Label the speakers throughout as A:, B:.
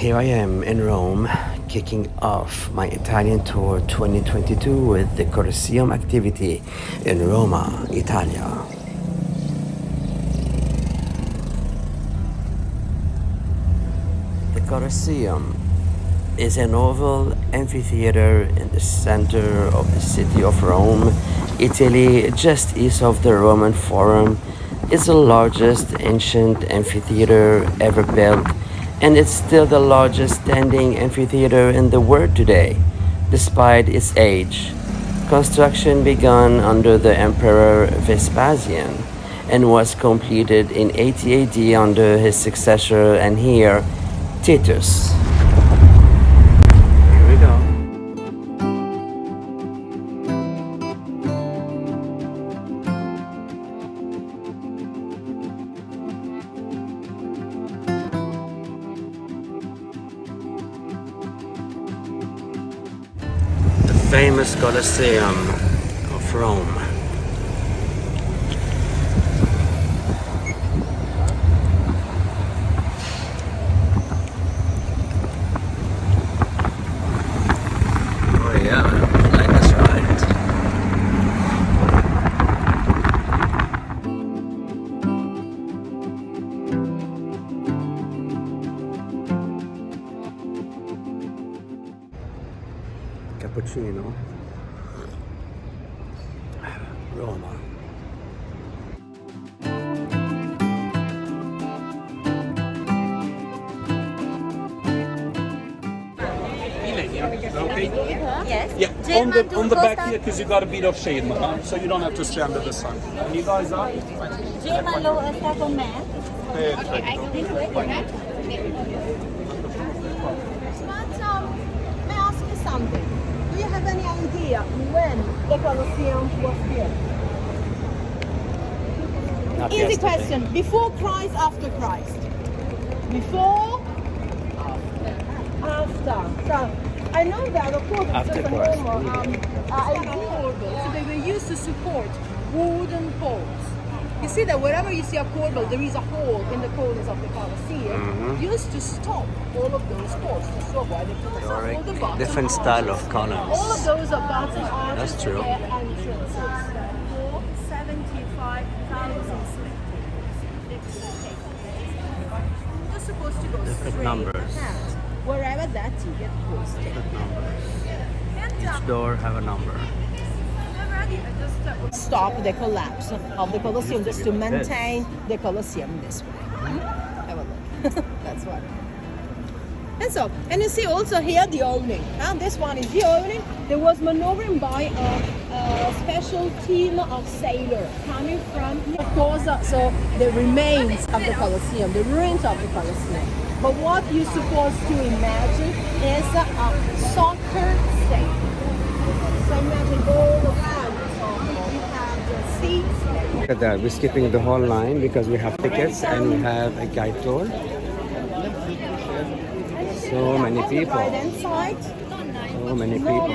A: Here I am in Rome, kicking off my Italian tour 2022 with the Colosseum activity in Roma, Italia. The Colosseum is an oval amphitheater in the center of the city of Rome, Italy, just east of the Roman Forum. It's the largest ancient amphitheater ever built, and it's still the largest standing amphitheater in the world today, despite its age. Construction began under the Emperor Vespasian and was completed in 80 AD under his successor and heir, Titus. Here we go. Famous Colosseum of Rome. Oh yeah, like this ride. Cappuccino, Roma.
B: Okay?
C: Yes.
B: Yeah, on the back here, because you got a bit of shade, so you don't have to stay under the sun. And you guys are?
C: Germano second man.
B: Perfect.
C: This way, correct?
D: But may I ask you something? Do you have any idea when the Colosseum was built?
A: Not
D: Easy
A: yesterday.
D: question. Before Christ, after Christ? Before? After. So I know that of course it's
A: After
D: just a
A: Christ.
D: normal idea. So they were used to support wooden poles. You see that wherever you see a corbel, there is a hole in the corners of the Colosseum, used to stop all of those poles. So why they put
A: Or
D: all the bottom
A: different
D: arches.
A: style of columns.
D: All of those are bottom arches.
A: That's true.
D: to their entrances.
E: For 75,000 spectators.
D: You're supposed to go
A: Different
D: straight
A: numbers.
D: ahead, wherever that ticket was taken.
A: Each door have a number.
D: Stop the collapse of the Colosseum, just to maintain the Colosseum this way. Have a look. That's what. And you see also here the awning. This one is the awning. There was maneuvering by a special team of sailors coming from, of course, so the remains of the Colosseum, the ruins of the Colosseum. But what you're supposed to imagine is a soccer stadium. So imagine all around. We have the seats.
A: Look at that, we're skipping the whole line because we have tickets and we have a guide tour. So many people.
D: Right inside.
A: So many people.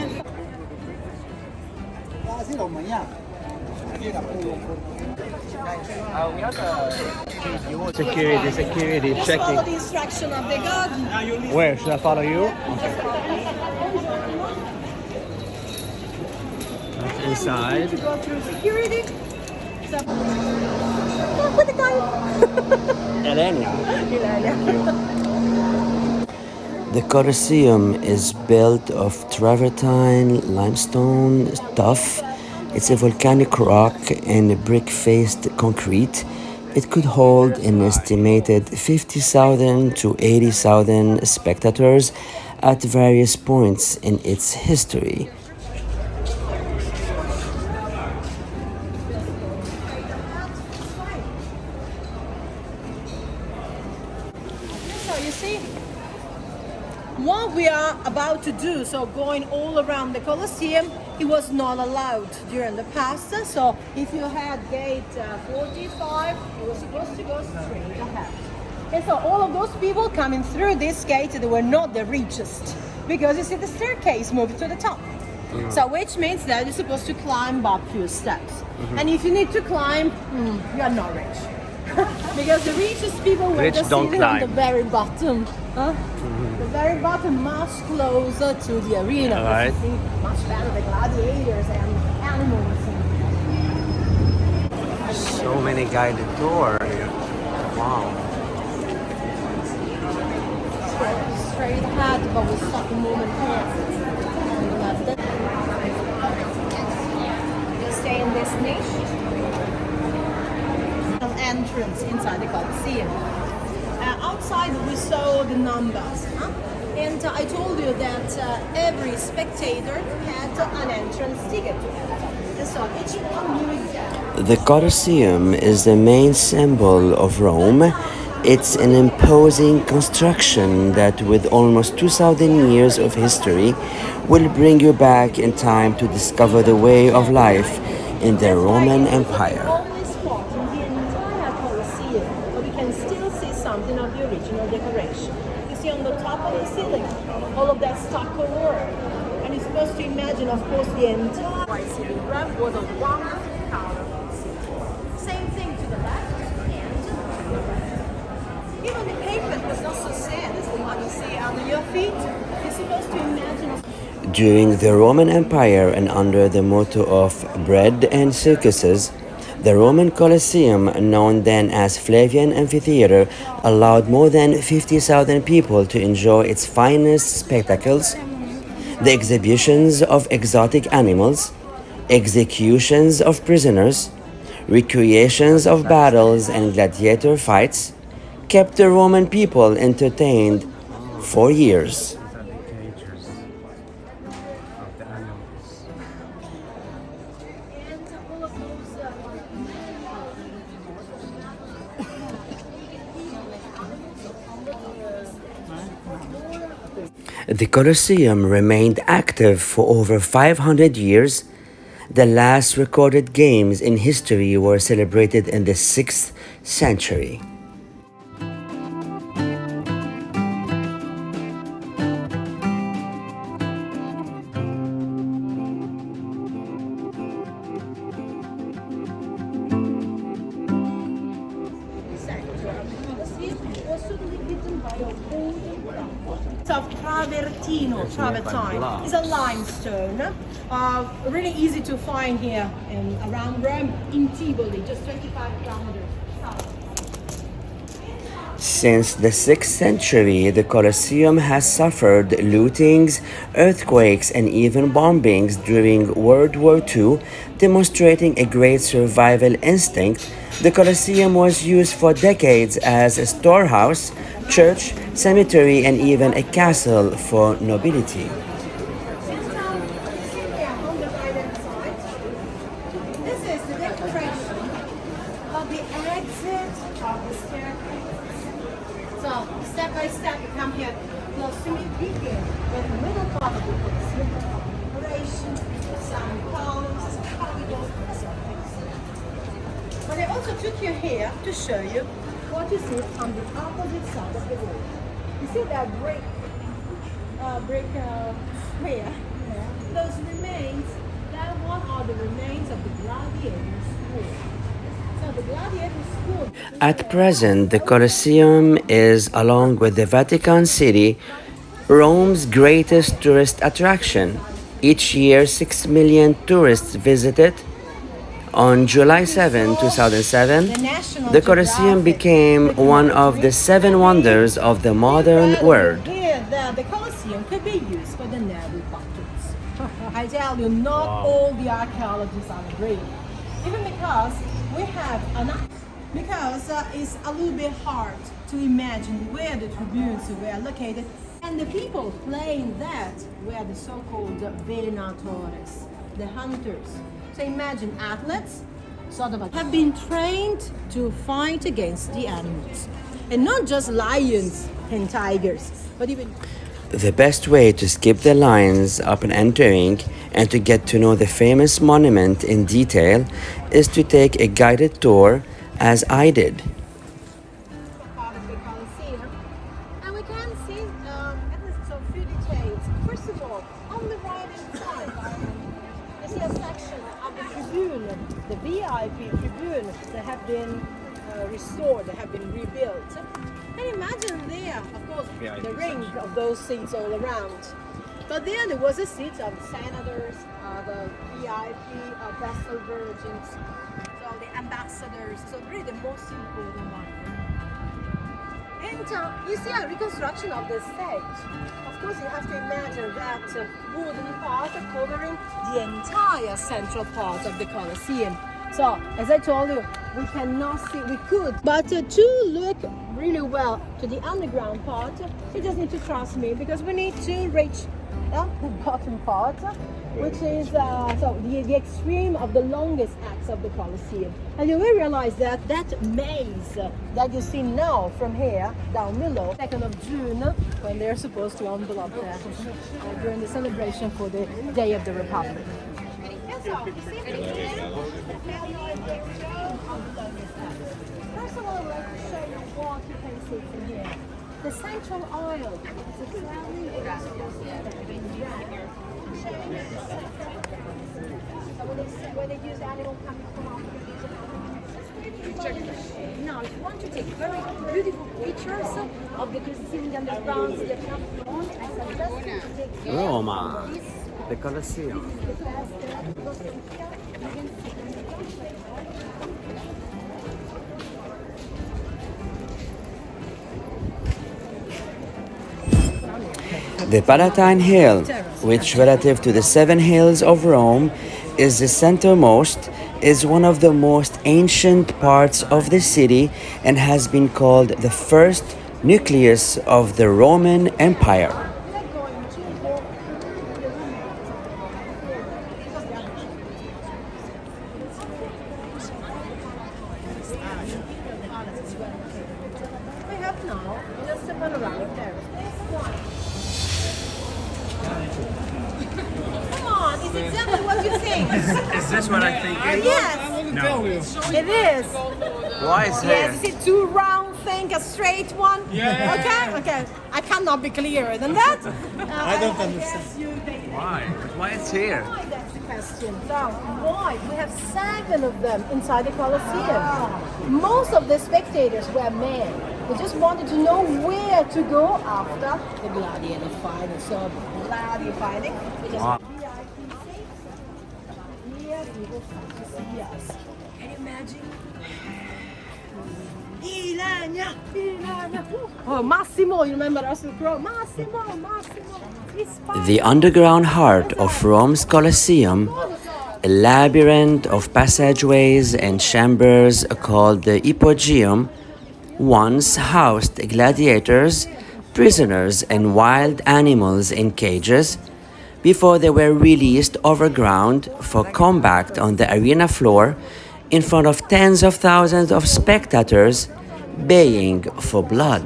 A: Security,
D: Just follow
A: checking.
D: the instruction of the guard.
A: Where? Should I follow you? Okay. That's inside.
D: To go through security. So, with the guy.
A: Elena. The Colosseum is built of travertine limestone tuff. It's a volcanic rock and brick-faced concrete. It could hold an estimated 50,000 to 80,000 spectators at various points in its history.
D: So you see, what we are about to do, so going all around the Colosseum, it was not allowed during the past. So if you had gate 45, you were supposed to go straight ahead. And so all of those people coming through this gate, they were not the richest, because you see the staircase moved to the top. So which means that you're supposed to climb up few steps. And if you need to climb, you are not rich. Because the richest people were
A: Rich
D: just
A: don't
D: sitting on
A: climb.
D: the very bottom. Huh? The very bottom, much closer to the arena.
A: All right.
D: You see much better the gladiators and animals.
A: So many guided tours. Wow.
D: Straight ahead, but we stop a moment here. And that's it. You stay in this niche. An entrance inside the Colosseum. Outside we saw the numbers. Huh? And I told you that every spectator had an entrance ticket to enter. And so each one knew exactly.
A: The Colosseum is the main symbol of Rome. It's an imposing construction that, with almost 2,000 years of history, will bring you back in time to discover the way of life in the Roman Empire.
D: Only spot in the entire Colosseum where we can still see something of the original decoration. You see on the top of the ceiling, all of that stucco work. And you're supposed to imagine, of course, the entire white ceiling ramp was a wonderful colorful ceiling. Same thing to the left and the right. Even the pavement was not so sad as the one you see under your feet. You're supposed to imagine.
A: During the Roman Empire and under the motto of bread and circuses, the Roman Colosseum, known then as Flavian Amphitheatre, allowed more than 50,000 people to enjoy its finest spectacles, the exhibitions of exotic animals, executions of prisoners, recreations of battles and gladiator fights, kept the Roman people entertained for years. The Colosseum remained active for over 500 years. The last recorded games in history were celebrated in the 6th century.
D: Of travertine. It's a limestone, really easy to find here around Rome in Tivoli, just 25 kilometers south.
A: Since the 6th century, the Colosseum has suffered lootings, earthquakes, and even bombings during World War II, demonstrating a great survival instinct. The Colosseum was used for decades as a storehouse, church, cemetery, and even a castle for nobility.
D: This is the decoration of the exit of the staircase. So, step by step, you come here close to me, begin with the middle part of the Colosseum, decoration, some columns, corridors, and so things. But I also took you here to show you what you see on the opposite side of the wall. You see that brick square? Those remains, that one are the remains of the gladiator school. So the gladiator school.
A: At present, the Colosseum is, along with the Vatican City, Rome's greatest tourist attraction. Each year, 6 million tourists visit it. On July 7, 2007, the Colosseum became one of the 7 wonders of the modern world.
D: Here, the Colosseum could be used for the naval battles. I tell you, not all the archaeologists are agree. Even because we have because it's a little bit hard to imagine where the tribunes were located, and the people playing that were the so-called venatores, the hunters. So imagine athletes have been trained to fight against the animals. And not just lions and tigers, but even...
A: The best way to skip the lines upon entering and to get to know the famous monument in detail is to take a guided tour, as I did.
D: And we can see at least a few details. First of all, on the right-hand side, you see a section of the tribune, the VIP tribune that have been restored, they have been rebuilt. And imagine there, of course, the ring of those seats all around. But there was a seat of senators, the VIP, vessel virgins, so the ambassadors, so really the most important one. And you see a reconstruction of the stage. Of course, you have to imagine that wooden part covering the entire central part of the Colosseum. So, as I told you, we cannot see, we could, but to look really well to the underground part, you just need to trust me, because we need to reach the bottom part, which is the extreme of the longest acts of the Colosseum. And you will realize that that maze that you see now from here down below, 2nd of June, when they're supposed to envelope that during the celebration for the Day of the Republic. First of all, I'd like to show you what you can see from here. The central aisle is a when they use animal coming from now, if you want to take very beautiful pictures of the Colosseum underground, the front, I suggest you to take
A: Roma, the Colosseum. The Palatine Hill, which relative to the 7 hills of Rome is the centermost, is one of the most ancient parts of the city and has been called the first nucleus of the Roman Empire.
D: We have now just a panoramic terrace. Come on, it's exactly what you think.
A: Is this what I think?
D: Yes,
A: No.
D: it is.
A: Why is
D: Yes, is it two round thing, a straight one?
F: Yeah.
D: Okay. I cannot be clearer than that.
F: I don't understand.
A: Why? Why it's here?
D: Why, that's the question. So, why? We have 7 of them inside the Colosseum. Most of the spectators were men. They just wanted to know where to go after the gladiator fighting. So, bloody fighting. They just VIP seats. Here, people come to see us. Can you imagine? Oh, Massimo, you remember Russell Crowe? Massimo.
A: The underground heart of Rome's Colosseum, a labyrinth of passageways and chambers called the Hypogeum, once housed gladiators, prisoners, and wild animals in cages before they were released overground for combat on the arena floor in front of tens of thousands of spectators baying for blood.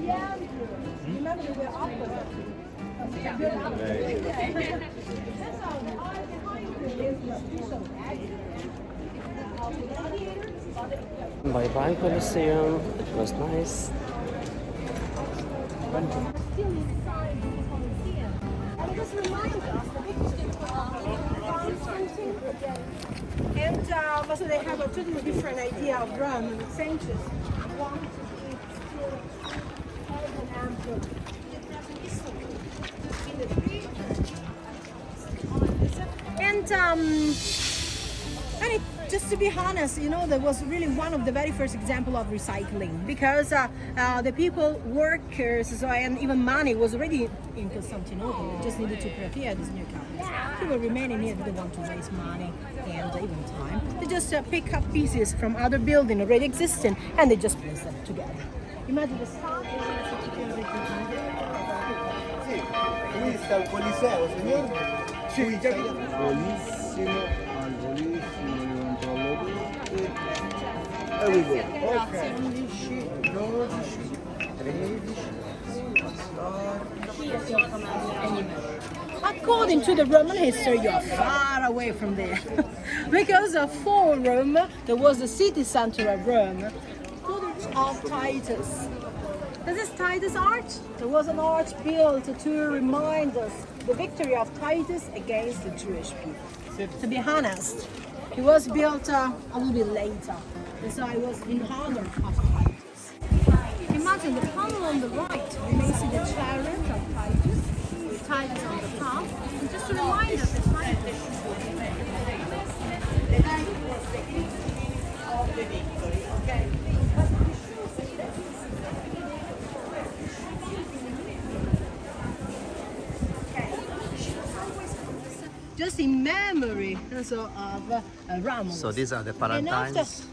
D: Yeah, remember we were up
A: Bye-bye Colosseum, it was nice.
D: still inside the Colosseum. And it just reminds us the big Constantine. And so they have a totally different idea of Rome and its centuries. Want to be still as an emperor. And it, just to be honest, you know, that was really one of the very first example of recycling, because the people, workers, so, and even money was already in Constantinople. They just needed to prepare these new cabinets. People remaining here didn't want to waste money and even time. They just pick up pieces from other buildings already existing and they just place them together. Imagine the start.
F: Vista al Coliseo, signor? Sì, capito. Buonissimo, al buonissimo, controllo tutti. There we go. Ok. 11, 12, 13.
D: According to the Roman history, you're far away from there. Because for Rome, there was the city center of Rome, of Titus. This is Titus' arch. There was an arch built to remind us the victory of Titus against the Jewish people. To be honest, it was built a little bit later, and so it was in honor of Titus. Imagine the panel on the right, you may see the chariot of Titus, with Titus on the top, and just to remind us that Titus was the of the victory, okay? Just in memory also of Romulus.
G: So these are the Palatines.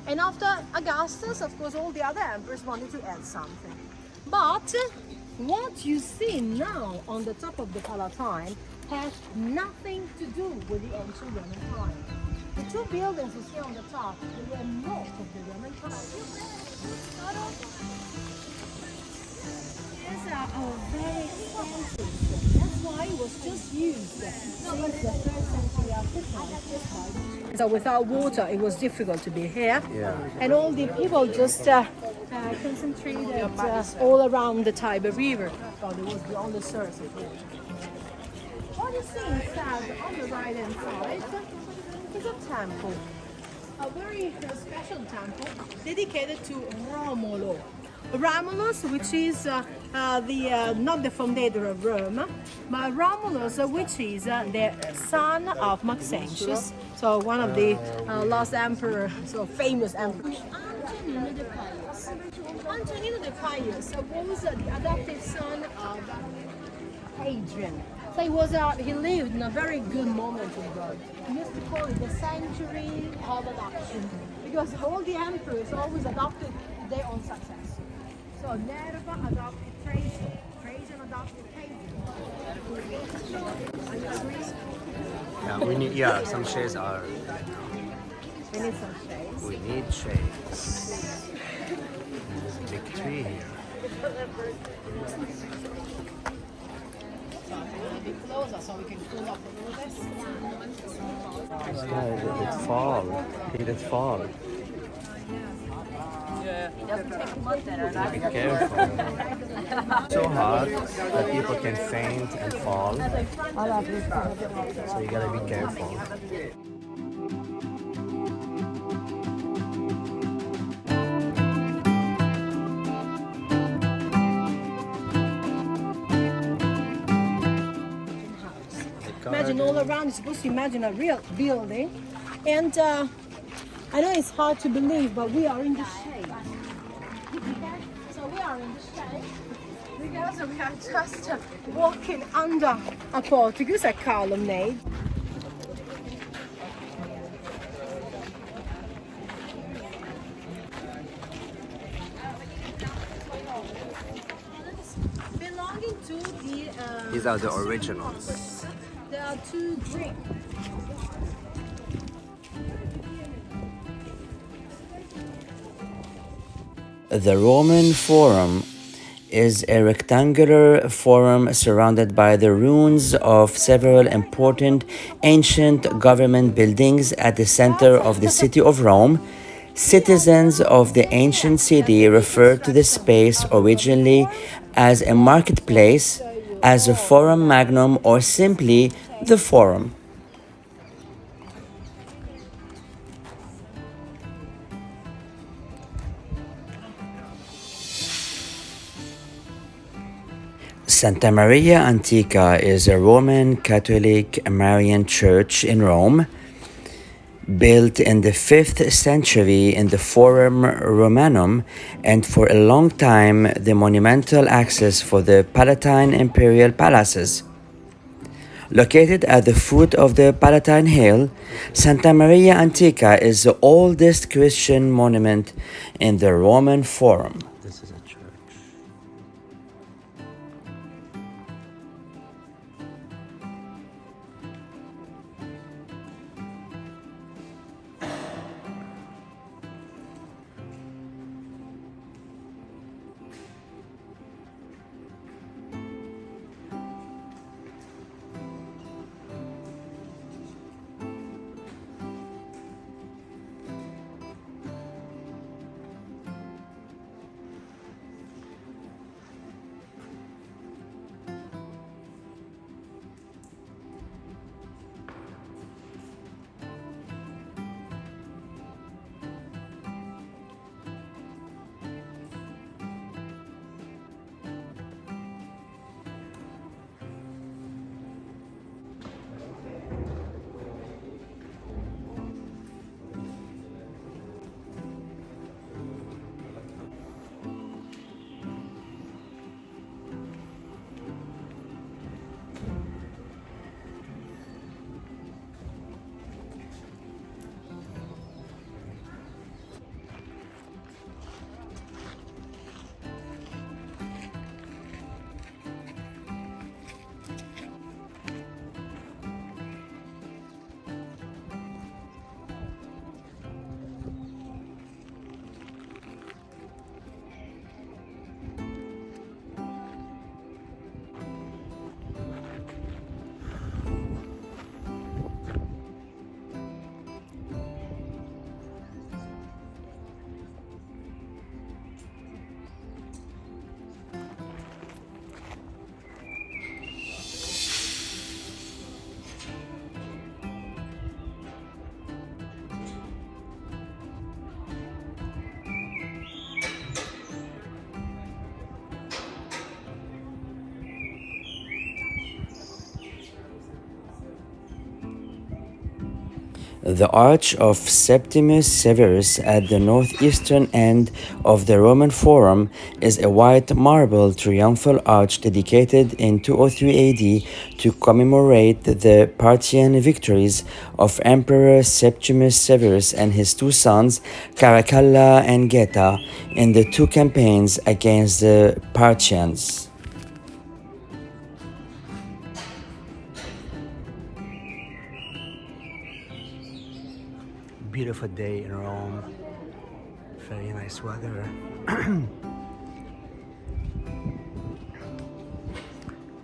D: And after Augustus, of course, all the other emperors wanted to add something. But what you see now on the top of the Palatine has nothing to do with the ancient Roman time. The two buildings you see on the top, they were not of the Roman time. These are very expensive. That's why it was just used since the 3rd century after Christ. So without water, it was difficult to be here.
G: Yeah.
D: And all the people just concentrated all around the Tiber River. So there was the only source of water. What you see inside on the right hand side is a temple. A very special temple dedicated to Romulus. Romulus, which is not the founder of Rome, but Romulus, which is the son of Maxentius, so one of the last emperor, so famous emperor. Antonino the Pious. Antonino the Pious was the adopted son of Hadrian. So he lived in a very good moment in Rome. We used to call it the century of adoption, because all the emperors always adopted their own successor. So Nerva adopted Trajan, Trajan adopted Hadrian.
G: Yeah, we need. Yeah, some shades are.
D: We need some shades.
G: We need shades. There's a big tree here.
D: So a bit closer so we can pull up a little bit.
G: This guy, it fall. Did it fall? Be careful. So hard that people can faint and fall. So you gotta be careful.
D: Imagine all around, you're supposed to imagine a real building. And I know it's hard to believe, but we are in the shade. So we are in the shade because we are just walking under a portico, a colonnade. Belonging to the...
G: These are the originals.
D: There are two Greek.
A: The Roman Forum is a rectangular forum surrounded by the ruins of several important ancient government buildings at the center of the city of Rome. Citizens of the ancient city referred to the space originally as a marketplace, as a forum magnum, or simply the forum. Santa Maria Antica is a Roman Catholic Marian church in Rome, built in the 5th century in the Forum Romanum, and for a long time the monumental axis for the Palatine imperial palaces. Located at the foot of the Palatine Hill, Santa Maria Antica is the oldest Christian monument in the Roman Forum.
G: This is a church.
A: The Arch of Septimus Severus at the northeastern end of the Roman Forum is a white marble triumphal arch dedicated in 203 AD to commemorate the Parthian victories of Emperor Septimus Severus and his two sons Caracalla and Geta in the two campaigns against the Parthians. Beautiful day in Rome, very nice weather.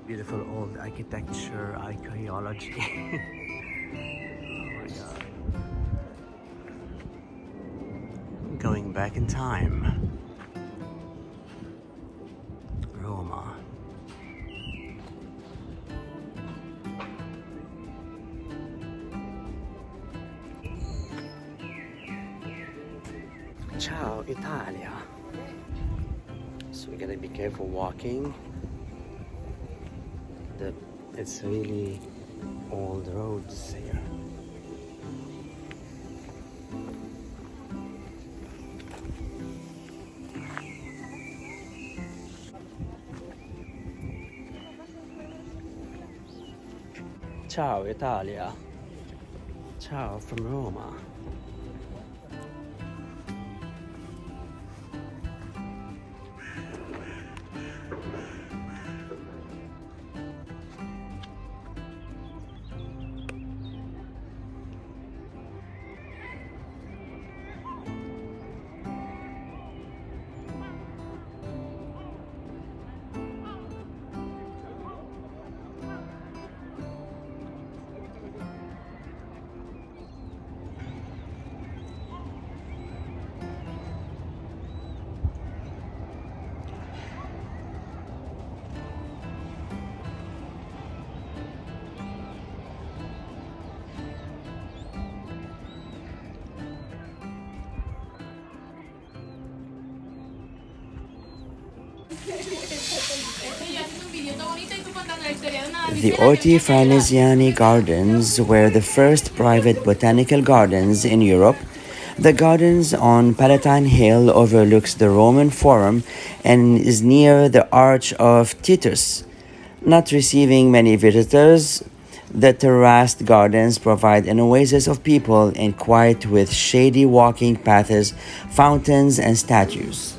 A: Beautiful old architecture, archaeology. Oh my god. Going back in time. Roma. Ciao, Italia. So we gotta be careful walking. It's really old roads here. Ciao, Italia. Ciao from Roma. The Orti Farnesiani Gardens were the first private botanical gardens in Europe. The gardens on Palatine Hill overlooks the Roman Forum and is near the Arch of Titus. Not receiving many visitors, the terraced gardens provide an oasis of people and quiet with shady walking paths, fountains, and statues.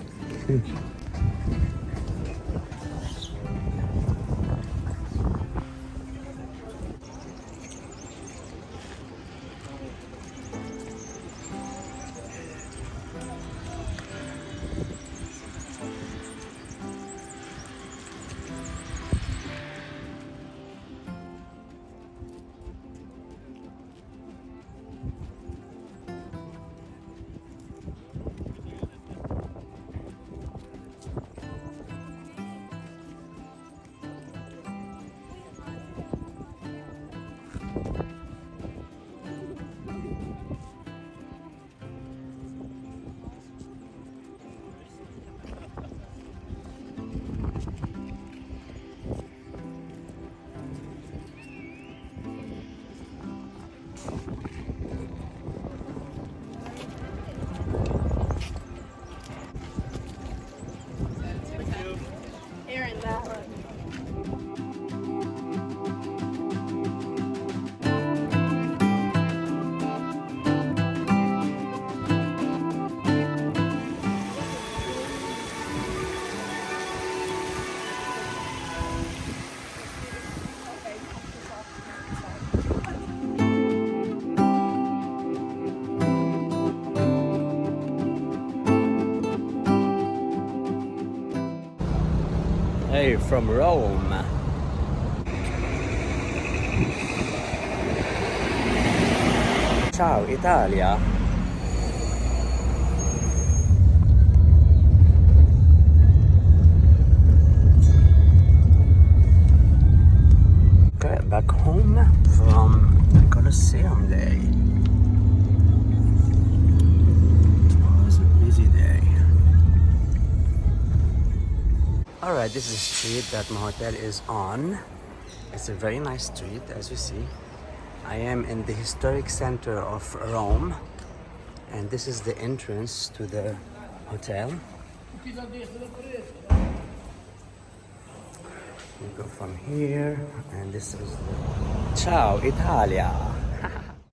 A: Hey, from Rome. Ciao, Italia. Okay, back home from the Colosseum day. It was a busy day. Alright, this is the street that my hotel is on. It's a very nice street, as you see. I am in the historic center of Rome, and this is the entrance to the hotel. We go from here, and this is the Ciao Italia!